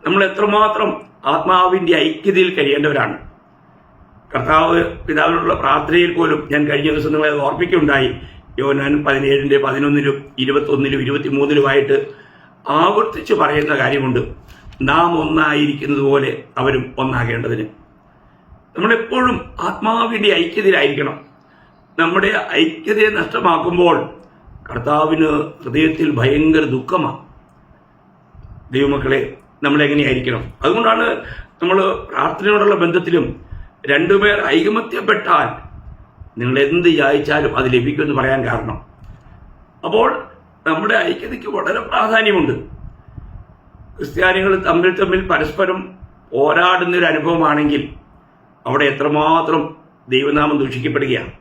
നമ്മൾ എത്രമാത്രം ആത്മാവിന്റെ ഐക്യതയിൽ കഴിയേണ്ടവരാണ്. കർത്താവ് പിതാവിനുള്ള പ്രാർത്ഥനയിൽ പോലും ഞാൻ കഴിഞ്ഞ ദിവസം നിങ്ങളെ ഓർപ്പിക്കുകയുണ്ടായി. യോഹന്നാൻ 17-ന്റെ 11-ലും 21-ലും 23-ലുമായിട്ട് ആവർത്തിച്ച് പറയുന്ന കാര്യമുണ്ട്, നാം ഒന്നായിരിക്കുന്നത് പോലെ അവരും ഒന്നാകേണ്ടതിന്. നമ്മളെപ്പോഴും ആത്മാവിന്റെ ഐക്യതയിലായിരിക്കണം. നമ്മുടെ ഐക്യതയെ നഷ്ടമാക്കുമ്പോൾ കർത്താവിന് ഹൃദയത്തിൽ ഭയങ്കര ദുഃഖമാണ്. ദൈവമക്കളെ, നമ്മളെങ്ങനെയായിരിക്കണം? അതുകൊണ്ടാണ് നമ്മൾ പ്രാർത്ഥനയോടുള്ള ബന്ധത്തിലും രണ്ടുപേർ ഐകമത്യപ്പെട്ടാൽ നിങ്ങൾ എന്ത് യാചിച്ചാലും അത് ലഭിക്കുമെന്ന് പറയാൻ കാരണം. അപ്പോൾ നമ്മുടെ ഐക്യതയ്ക്ക് വളരെ പ്രാധാന്യമുണ്ട്. ക്രിസ്ത്യാനികൾ തമ്മിൽ പരസ്പരം പോരാടുന്നൊരു അനുഭവമാണെങ്കിൽ അവിടെ എത്രമാത്രം ദൈവനാമം ദൂഷിക്കപ്പെടുകയാണ്.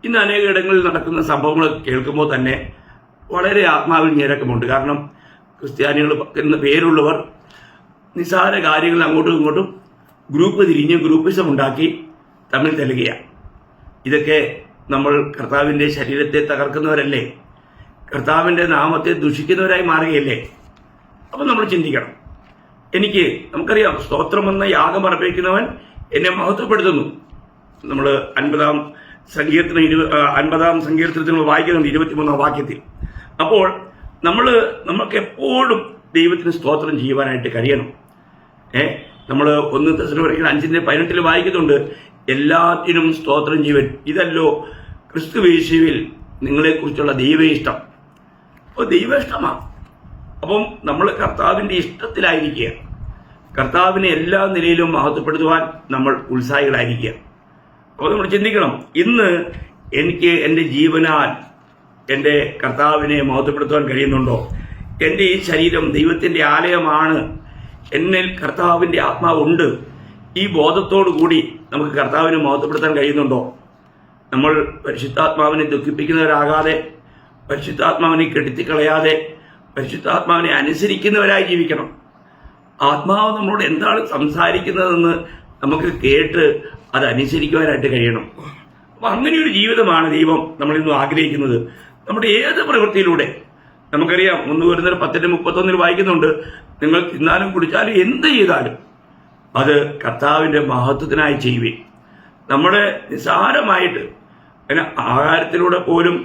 ഇന്ന് അനേക ഇടങ്ങളിൽ നടക്കുന്ന സംഭവങ്ങൾ കേൾക്കുമ്പോൾ തന്നെ വളരെ ആത്മാവിൽ ഞെരക്കമുണ്ട്. കാരണം ക്രിസ്ത്യാനികൾ എന്ന പേരുള്ളവർ നിസ്സാര കാര്യങ്ങൾ അങ്ങോട്ടും ഇങ്ങോട്ടും ഗ്രൂപ്പ് തിരിഞ്ഞ് ഗ്രൂപ്പിസം ഉണ്ടാക്കി തമ്മിൽ തല്ലുകയാണ്. ഇതൊക്കെ നമ്മൾ കർത്താവിൻ്റെ ശരീരത്തെ തകർക്കുന്നവരല്ലേ? കർത്താവിൻ്റെ നാമത്തെ ദുഷിക്കുന്നവരായി മാറുകയല്ലേ? അപ്പം നമ്മൾ ചിന്തിക്കണം. നമുക്കറിയാം, സ്തോത്രമെന്ന യാഗം അർപ്പിക്കുന്നവൻ എന്നെ മഹത്വപ്പെടുത്തുന്നു. നമ്മൾ 50-ാം സങ്കീർത്തനത്തിൽ നമ്മൾ വായിക്കുന്നുണ്ട് 23-ാം വാക്യത്തിൽ. അപ്പോൾ നമുക്ക് എപ്പോഴും ദൈവത്തിന് സ്തോത്രം ചെയ്യുവാനായിട്ട് കഴിയണം. നമ്മൾ 1 തെസ്സലോനിക്കർ 5:18 വായിക്കുന്നുണ്ട്, എല്ലാത്തിനും സ്തോത്രം ചെയ്യുവൻ, ഇതല്ലോ ക്രിസ്തുയേശുവിൽ നിങ്ങളെക്കുറിച്ചുള്ള ദൈവ ഇഷ്ടം. അപ്പോൾ ദൈവ ഇഷ്ടമാണ്. അപ്പം നമ്മൾ കർത്താവിൻ്റെ ഇഷ്ടത്തിലായിരിക്കുക, കർത്താവിനെ എല്ലാ നിലയിലും മഹത്വപ്പെടുത്തുവാൻ നമ്മൾ ഉത്സാഹികളായിരിക്കുക. അപ്പോൾ നമ്മൾ ചിന്തിക്കണം, ഇന്ന് എനിക്ക് എൻ്റെ ജീവനാൽ എൻ്റെ കർത്താവിനെ മഹത്വപ്പെടുത്തുവാൻ കഴിയുന്നുണ്ടോ? എൻ്റെ ഈ ശരീരം ദൈവത്തിൻ്റെ ആലയമാണ്, എന്നിൽ കർത്താവിൻ്റെ ആത്മാവുണ്ട്. ഈ ബോധത്തോടു കൂടി നമുക്ക് കർത്താവിനെ മഹത്വപ്പെടുത്താൻ കഴിയുന്നുണ്ടോ? നമ്മൾ പരിശുദ്ധാത്മാവിനെ ദുഃഖിപ്പിക്കുന്നവരാകാതെ, പരിശുദ്ധാത്മാവിനെ കെടുത്തിക്കളയാതെ, പരിശുദ്ധാത്മാവിനെ അനുസരിക്കുന്നവരായി ജീവിക്കണം. ആത്മാവ് നമ്മളോട് എന്താണ് സംസാരിക്കുന്നതെന്ന് നമുക്ക് കേട്ട് അത് അനുസരിക്കുവാനായിട്ട് കഴിയണം. അപ്പം അങ്ങനെയൊരു ജീവിതമാണ് ദൈവം നമ്മളിന്ന് ആഗ്രഹിക്കുന്നത്. നമ്മുടെ ഏത് പ്രവൃത്തിയിലൂടെ, നമുക്കറിയാം 1 കൊരിന്ത്യർ 10:31 വായിക്കുന്നുണ്ട്, നിങ്ങൾ തിന്നാലും കുടിച്ചാലും എന്ത് ചെയ്താലും അത് കർത്താവിൻ്റെ മഹത്വത്തിനായി ചെയ്യുവിൻ. നമ്മുടെ നിസ്സാരമായിട്ട് ആഹാരത്തിലൂടെ പോലും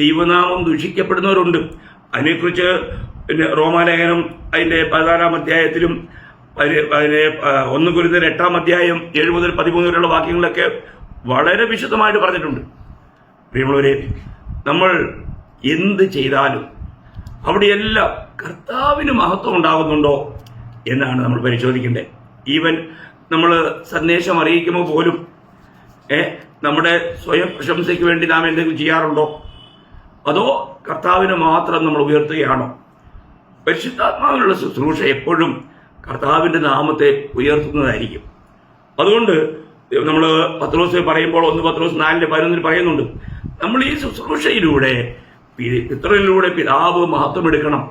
ദൈവനാമം ദുഷിക്കപ്പെടുന്നവരുണ്ട്. അതിനെക്കുറിച്ച് റോമാലേഖനം അതിൻ്റെ 14-ാം അധ്യായത്തിലും 1 കൊരിന്ത്യർ 8-ാം അധ്യായം 7 മുതൽ 13 വരെയുള്ള വാക്യങ്ങളിലൊക്കെ വളരെ വിശദമായിട്ട് പറഞ്ഞിട്ടുണ്ട്. പ്രിയമുള്ളവരെ, നമ്മൾ എന്ത് ചെയ്താലും അവിടെയെല്ലാം കർത്താവിന് മഹത്വം ഉണ്ടാകുന്നുണ്ടോ എന്നാണ് നമ്മൾ പരിശോധിക്കേണ്ടത്. ഈവൻ നമ്മൾ സന്ദേശം അറിയിക്കുമ്പോൾ പോലും നമ്മുടെ സ്വയം പ്രശംസയ്ക്ക് വേണ്ടി നാം എന്തെങ്കിലും ചെയ്യാറുണ്ടോ? അതോ കർത്താവിനെ മാത്രം നമ്മൾ ഉയർത്തുകയാണോ? പരിശുദ്ധാത്മാവിനുള്ള ശുശ്രൂഷ എപ്പോഴും കർത്താവിൻ്റെ നാമത്തെ ഉയർത്തുന്നതായിരിക്കും. അതുകൊണ്ട് നമ്മൾ പത്രോസ് പറയുമ്പോൾ 1 പത്രോസ് 4:11 പറയുന്നുണ്ട്, നമ്മൾ ഈ ശുശ്രൂഷയിലൂടെ പിതൃയിലൂടെ പിതാവ് മഹത്വമെടുക്കണം.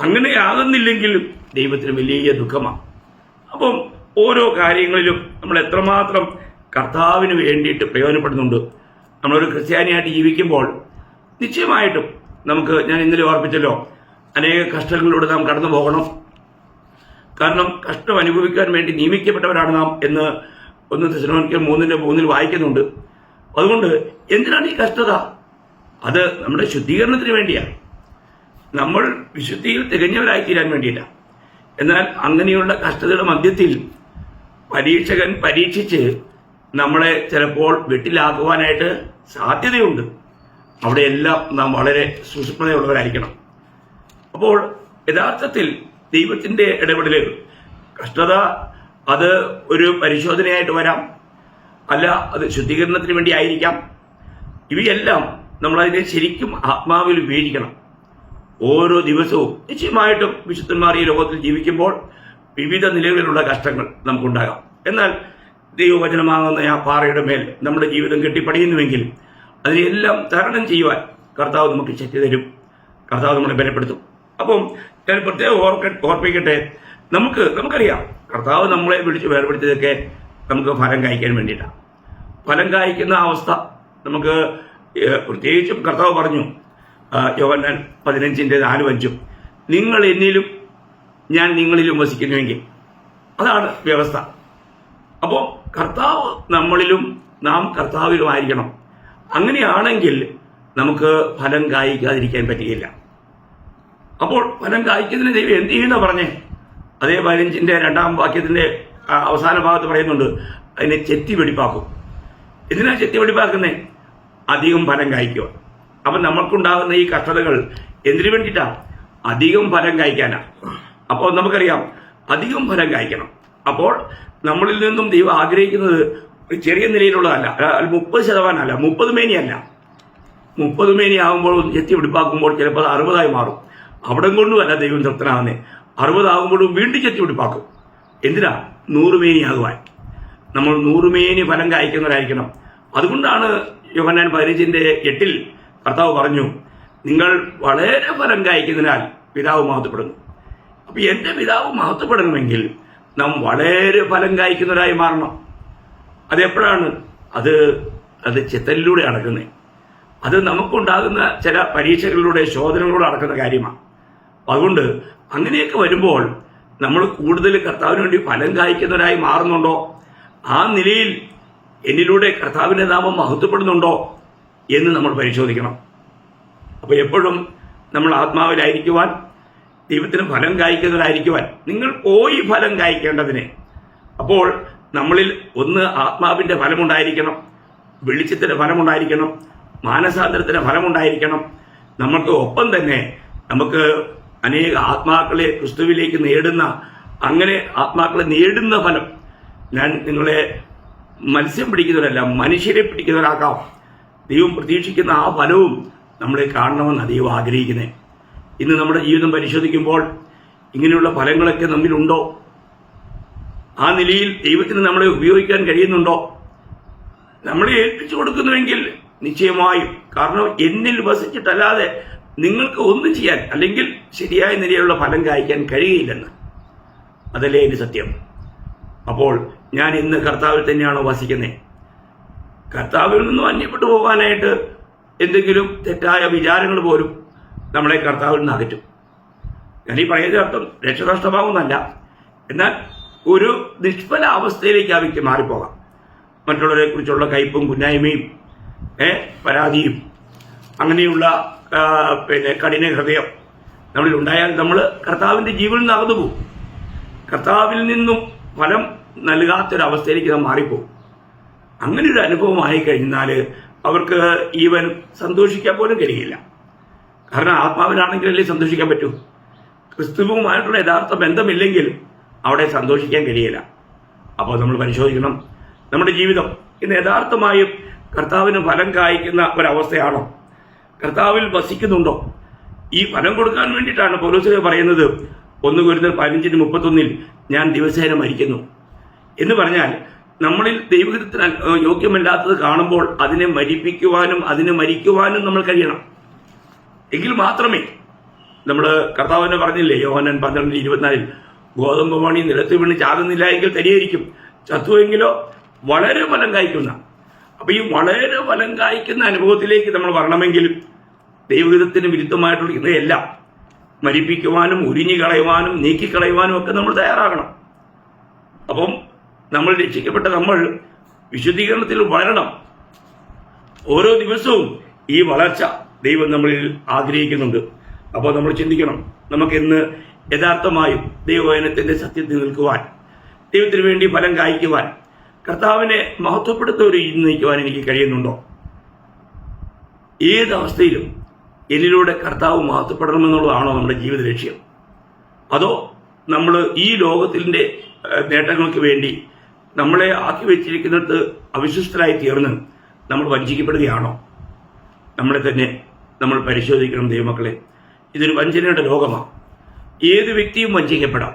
അങ്ങനെയാകുന്നില്ലെങ്കിൽ ദൈവത്തിന് വലിയ ദുഃഖമാണ്. അപ്പം ഓരോ കാര്യങ്ങളിലും നമ്മൾ എത്രമാത്രം കർത്താവിന് വേണ്ടിയിട്ട് പ്രയോജനപ്പെടുന്നുണ്ട്. നമ്മളൊരു ക്രിസ്ത്യാനിയായിട്ട് ജീവിക്കുമ്പോൾ നിശ്ചയമായിട്ടും ഞാൻ ഇന്നലെ ഓർപ്പിച്ചല്ലോ, അനേക കഷ്ടങ്ങളിലൂടെ നാം കടന്നു പോകണം. കാരണം കഷ്ടം അനുഭവിക്കാൻ വേണ്ടി നിയമിക്കപ്പെട്ടവരാണ് നാം എന്ന് 1 തെസ്സലോനിക്കർ 3:3 വായിക്കുന്നുണ്ട്. അതുകൊണ്ട് എന്തിനാണ് ഈ കഷ്ടത? അത് നമ്മുടെ ശുദ്ധീകരണത്തിന് വേണ്ടിയാണ്, നമ്മൾ വിശുദ്ധിയിൽ തികഞ്ഞവരായി തീരാൻ വേണ്ടിയില്ല. എന്നാൽ അങ്ങനെയുള്ള കഷ്ടതയുടെ മധ്യത്തിൽ പരീക്ഷകൻ പരീക്ഷിച്ച് നമ്മളെ ചിലപ്പോൾ വെട്ടിലാക്കുവാനായിട്ട് സാധ്യതയുണ്ട്. അവിടെയെല്ലാം നാം വളരെ സൂക്ഷ്മതയുള്ളവരായിരിക്കണം. അപ്പോൾ യഥാർത്ഥത്തിൽ ദൈവത്തിൻ്റെ ഇടപെടലുകൾ, കഷ്ടത അത് ഒരു പരിശോധനയായിട്ട് വരാം, അല്ല അത് ശുദ്ധീകരണത്തിന് വേണ്ടി ആയിരിക്കാം. ഇവയെല്ലാം നമ്മളതിനെ ശരിക്കും ആത്മാവിൽ ഉപയോഗിക്കണം. ഓരോ ദിവസവും നിശ്ചയമായിട്ടും വിശുദ്ധന്മാർ ഈ ലോകത്തിൽ ജീവിക്കുമ്പോൾ വിവിധ നിലകളിലുള്ള കഷ്ടങ്ങൾ നമുക്കുണ്ടാകാം. എന്നാൽ ദൈവവചനമാകുന്ന ആ പാറയുടെ മേൽ നമ്മുടെ ജീവിതം കെട്ടിപ്പടിയുന്നുവെങ്കിൽ അതിനെല്ലാം തരണം ചെയ്യുവാൻ കർത്താവ് നമുക്ക് ശക്തി തരും, കർത്താവ് നമ്മളെ ബലപ്പെടുത്തും. അപ്പം ഞാൻ പ്രത്യേകം ഓർപ്പിക്കട്ടെ, നമുക്കറിയാം കർത്താവ് നമ്മളെ വിളിച്ച് വേർപെടുത്തിയതൊക്കെ നമുക്ക് ഫലം കായ്ക്കാൻ വേണ്ടിയിട്ടാണ്. ഫലം കായ്ക്കുന്ന അവസ്ഥ നമുക്ക് പ്രത്യേകിച്ചും കർത്താവ് പറഞ്ഞു, യോഹന്നാൻ 15:4-5, നിങ്ങൾ എന്നിലും ഞാൻ നിങ്ങളിലും വസിക്കുന്നുവെങ്കിൽ, അതാണ് വ്യവസ്ഥ. അപ്പോൾ കർത്താവ് നമ്മളിലും നാം കർത്താവിലുമായിരിക്കണം. അങ്ങനെയാണെങ്കിൽ നമുക്ക് ഫലം കായ്ക്കാതിരിക്കാൻ പറ്റുകയില്ല. അപ്പോൾ ഫലം കായ്ക്കുന്നതിന് ദൈവം എന്ത് ചെയ്യുന്ന പറഞ്ഞേ? അതേ 15-2 വാക്യത്തിന്റെ അവസാന ഭാഗത്ത് പറയുന്നുണ്ട്, അതിനെ ചെത്തി വെടിപ്പാക്കും. എന്തിനാ ചെത്തി വെടിപ്പാക്കുന്നേ? അധികം ഫലം കായ്ക്കുക. അപ്പം നമ്മൾക്കുണ്ടാകുന്ന ഈ കഷ്ടതകൾ എന്തിനു വേണ്ടിയിട്ടാ? അധികം ഫലം കായ്ക്കാനാണ്. അപ്പോൾ നമുക്കറിയാം അധികം ഫലം കായ്ക്കണം. അപ്പോൾ നമ്മളിൽ നിന്നും ദൈവം ആഗ്രഹിക്കുന്നത് ഒരു ചെറിയ നിലയിലുള്ളതല്ല, 30% അല്ല, 30 മേനിയല്ല. 30 മേനി ആകുമ്പോൾ ചെത്തി വെടിപ്പാക്കുമ്പോൾ ചിലപ്പോൾ 60 മാറും. അവിടെ കൊണ്ടുമല്ല ദൈവം തൃപ്തനാകുന്നേ. 60 ആകുമ്പോഴും വീണ്ടും ചെത്തി വെടിപ്പാക്കും. എന്തിനാ? 100 മേനി ആകുവാൻ. നമ്മൾ 100 മേനി ഫലം കായ്ക്കുന്നവരായിരിക്കണം. അതുകൊണ്ടാണ് യോഹന്നാൻ 15:8 കർത്താവ് പറഞ്ഞു, നിങ്ങൾ വളരെ ഫലം കായ്ക്കുന്നതിനാൽ പിതാവ് മഹത്വപ്പെടുന്നു. അപ്പൊ എന്റെ പിതാവ് മഹത്വപ്പെടണമെങ്കിൽ നാം വളരെ ഫലം കായ്ക്കുന്നവരായി മാറണം. അതെപ്പോഴാണ്? അത് അത് ചെത്തലിലൂടെ നടക്കുന്നത്. അത് നമുക്കുണ്ടാകുന്ന ചില പരീക്ഷകളിലൂടെ ശോധനകളിലൂടെ നടക്കുന്ന കാര്യമാണ്. അതുകൊണ്ട് അങ്ങനെയൊക്കെ വരുമ്പോൾ നമ്മൾ കൂടുതൽ കർത്താവിന് വേണ്ടി ഫലം കായ്ക്കുന്നവരായി മാറുന്നുണ്ടോ? ആ നിലയിൽ എന്നിലൂടെ കർത്താവിൻ്റെ നാമം മഹത്വപ്പെടുന്നുണ്ടോ എന്ന് നമ്മൾ പരിശോധിക്കണം. അപ്പോൾ എപ്പോഴും നമ്മൾ ആത്മാവിലായിരിക്കുവാൻ, ദൈവത്തിന് ഫലം കായ്ക്കുന്നവരായിരിക്കുവാൻ, നിങ്ങൾ പോയി ഫലം കായ്ക്കേണ്ടതിന്. അപ്പോൾ നമ്മളിൽ ഒന്ന് ആത്മാവിൻ്റെ ഫലമുണ്ടായിരിക്കണം, വെളിച്ചത്തിൻ്റെ ഫലമുണ്ടായിരിക്കണം, മാനസാന്തരത്തിൻ്റെ ഫലമുണ്ടായിരിക്കണം. നമുക്ക് ഒപ്പം തന്നെ നമുക്ക് അനേക ആത്മാക്കളെ ക്രിസ്തുവിലേക്ക് നേടുന്ന, അങ്ങനെ ആത്മാക്കളെ നേടുന്ന ഫലം. ഞാൻ നിങ്ങളെ മത്സ്യം പിടിക്കുന്നവരല്ല, മനുഷ്യരെ പിടിക്കുന്നവരാക്കാം. ദൈവം പ്രതീക്ഷിക്കുന്ന ആ ഫലവും നമ്മളെ കാണണമെന്ന് ദൈവം ആഗ്രഹിക്കുന്നത്. ഇന്ന് നമ്മുടെ ജീവിതം പരിശോധിക്കുമ്പോൾ ഇങ്ങനെയുള്ള ഫലങ്ങളൊക്കെ നമ്മിലുണ്ടോ? ആ നിലയിൽ ദൈവത്തിന് നമ്മളെ ഉപയോഗിക്കാൻ കഴിയുന്നുണ്ടോ? നമ്മളെ ഏൽപ്പിച്ചു കൊടുക്കുന്നുവെങ്കിൽ നിശ്ചയമായും, കാരണം എന്നിൽ വസിച്ചിട്ടല്ലാതെ നിങ്ങൾക്ക് ഒന്നും ചെയ്യാൻ, അല്ലെങ്കിൽ ശരിയായ നിലയിലുള്ള ഫലം കായ്ക്കാൻ കഴിയില്ലെന്ന്. അതല്ലേ എൻ്റെ സത്യം. അപ്പോൾ ഞാൻ ഇന്ന് കർത്താവിൽ തന്നെയാണോ വസിക്കുന്നത്? കർത്താവിൽ നിന്നും അന്യപ്പെട്ടു പോകാനായിട്ട് എന്തെങ്കിലും തെറ്റായ വിചാരങ്ങൾ പോലും നമ്മളെ കർത്താവിൽ നിന്ന് അകറ്റും. ഞാൻ ഈ പറയുന്ന അർത്ഥം രക്ഷനഷ്ടമാകുന്നല്ല, എന്നാൽ ഒരു നിഷ്ഫല അവസ്ഥയിലേക്ക് ആ വ്യക്തി മാറിപ്പോകാം. മറ്റുള്ളവരെ കുറിച്ചുള്ള കയ്പും കുന്നായ്മയും പരാതിയും അങ്ങനെയുള്ള കഠിന ഹൃദയം നമ്മളിൽ ഉണ്ടായാൽ നമ്മൾ കർത്താവിൻ്റെ ജീവനിൽ നിന്ന് അകന്നു പോകും. കർത്താവിൽ നിന്നും ഫലം നൽകാത്തൊരവസ്ഥയിലേക്ക് നാം മാറിപ്പോകും. അങ്ങനെ ഒരു അനുഭവമായി കഴിഞ്ഞാൽ അവർക്ക് ഈവൻ സന്തോഷിക്കാൻ പോലും കഴിയില്ല. കാരണം ആത്മാവിലാണെങ്കിലല്ലേ സന്തോഷിക്കാൻ പറ്റൂ. ക്രിസ്തുവുമായിട്ടുള്ള യഥാർത്ഥ ബന്ധമില്ലെങ്കിൽ അവിടെ സന്തോഷിക്കാൻ കഴിയില്ല. അപ്പോൾ നമ്മൾ പരിശോധിക്കണം, നമ്മുടെ ജീവിതം ഇന്ന് യഥാർത്ഥമായും കർത്താവിന് ഫലം കായ്ക്കുന്ന ഒരവസ്ഥയാണോ? കർത്താവിൽ വസിക്കുന്നുണ്ടോ? ഈ ഫലം കൊടുക്കാൻ വേണ്ടിയിട്ടാണ് പൗലോസ് പറയുന്നത് 1 കൊരിന്ത്യർ 15:31 ഞാൻ ദിവസേന മരിക്കുന്നു എന്ന് പറഞ്ഞാൽ, നമ്മളിൽ ദൈവഹിതത്തിന് യോഗ്യമല്ലാത്തത് കാണുമ്പോൾ അതിനെ മരിപ്പിക്കുവാനും അതിനെ മരിക്കുവാനും നമ്മൾ കഴിയണം. എങ്കിൽ മാത്രമേ നമ്മൾ കർത്താവിനെ പറഞ്ഞില്ലേ, യോഹന്നാൻ 12:24 ഗോതമ്പ് മണി നിലത്ത് വീണ് ചാകുന്നില്ല എങ്കിൽ തരിയായിരിക്കും, ചത്തുവെങ്കിലോ വളരെ ഫലം കായ്ക്കുന്ന. അപ്പൊ ഈ വളരെ ഫലം കായ്ക്കുന്ന അനുഭവത്തിലേക്ക് നമ്മൾ വരണമെങ്കിൽ ദൈവഹിതത്തിന് വിരുദ്ധമായിട്ടുള്ള എല്ലാം മരിപ്പിക്കുവാനും ഉരിഞ്ഞു കളയുവാനും നീക്കിക്കളയുവാനും ഒക്കെ നമ്മൾ തയ്യാറാകണം. അപ്പം നമ്മൾ രക്ഷിക്കപ്പെട്ട നമ്മൾ വിശുദ്ധീകരണത്തിൽ വളരണം. ഓരോ ദിവസവും ഈ വളർച്ച ദൈവം നമ്മളിൽ ആഗ്രഹിക്കുന്നുണ്ട്. അപ്പോൾ നമ്മൾ ചിന്തിക്കണം, നമുക്കിന്ന് യഥാർത്ഥമായും ദൈവവചനത്തിന്റെ സത്യത്തിൽ നിൽക്കുവാൻ, ദൈവത്തിന് വേണ്ടി ഫലം കായ്ക്കുവാൻ, കർത്താവിനെ മഹത്വപ്പെടുത്തുന്ന നയിക്കുവാൻ എനിക്ക് കഴിയുന്നുണ്ടോ? ഏതവസ്ഥയിലും എന്നിലൂടെ കർത്താവ് മഹത്വപ്പെടണമെന്നുള്ളതാണോ നമ്മുടെ ജീവിത ലക്ഷ്യം? അതോ നമ്മൾ ഈ ലോകത്തിൻ്റെ നേട്ടങ്ങൾക്ക് വേണ്ടി നമ്മളെ ആക്കി വെച്ചിരിക്കുന്നിടത്ത് അവിശ്വസ്തരായി തീർന്ന് നമ്മൾ വഞ്ചിക്കപ്പെടുകയാണോ? നമ്മളെ തന്നെ നമ്മൾ പരിശോധിക്കണം ദൈവമക്കളെ. ഇതൊരു വഞ്ചനയുടെ ലോകമാണ്. ഏത് വ്യക്തിയും വഞ്ചിക്കപ്പെടാം.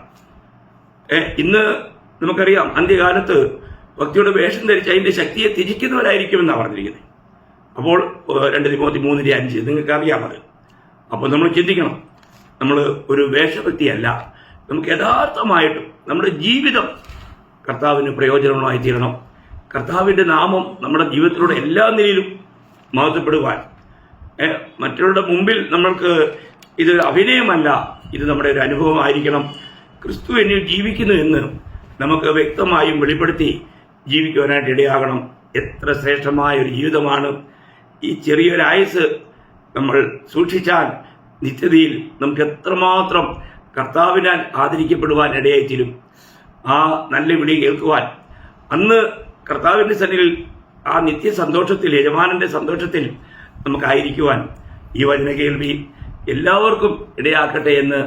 ഇന്ന് നമുക്കറിയാം, അന്ത്യകാലത്ത് ഭക്തിയുടെ വേഷം ധരിച്ച് അതിൻ്റെ ശക്തിയെ ത്യജിക്കുന്നവരായിരിക്കുമെന്നാണ് പറഞ്ഞിരിക്കുന്നത്. അപ്പോൾ 2 തിമോത്തി 3:5 നിങ്ങൾക്കറിയാമത്. അപ്പോൾ നമ്മൾ ചിന്തിക്കണം, നമ്മൾ ഒരു വേഷഭക്തിയല്ല, നമുക്ക് യഥാർത്ഥമായിട്ടും നമ്മുടെ ജീവിതം കർത്താവിന് പ്രയോജനമായി തീരണം. കർത്താവിൻ്റെ നാമം നമ്മുടെ ജീവിതത്തിലൂടെ എല്ലാ നിലയിലും മഹത്വപ്പെടുവാൻ, മറ്റുള്ളവരുടെ മുമ്പിൽ നമ്മൾക്ക് ഇത് അഭിനയമല്ല, ഇത് നമ്മുടെ ഒരു അനുഭവമായിരിക്കണം. ക്രിസ്തു എന്നിൽ ജീവിക്കുന്നു എന്ന് നമുക്ക് വ്യക്തമായും വെളിപ്പെടുത്തി ജീവിക്കുവാനായിട്ട് ഇടയാകണം. എത്ര ശ്രേഷ്ഠമായ ഒരു ജീവിതമാണ് ഈ ചെറിയൊരായുസ് നമ്മൾ സൂക്ഷിച്ചാൽ നിത്യതയിൽ നമുക്ക് എത്രമാത്രം കർത്താവിനാൽ ആദരിക്കപ്പെടുവാൻ ഇടയായിത്തീരും. ആ നല്ല വിളി കേൾക്കുവാൻ, അന്ന് കർത്താവിൻ്റെ സന്നിധിയിൽ ആ നിത്യസന്തോഷത്തിൽ, യജമാനന്റെ സന്തോഷത്തിൽ നമുക്കായിരിക്കുവാൻ ഈ വചന കേൾവി എല്ലാവർക്കും ഇടയാക്കട്ടെ എന്ന്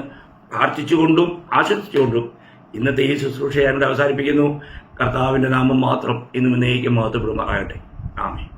പ്രാർത്ഥിച്ചുകൊണ്ടും ആശംസിച്ചുകൊണ്ടും ഇന്നത്തെ ഈ ശുശ്രൂഷ ഞാൻ അവസാനിപ്പിക്കുന്നു. കർത്താവിൻ്റെ നാമം മാത്രം ഇന്നും എന്നേക്കും മഹത്വപ്പെടുമാറാകട്ടെ. ആമേൻ.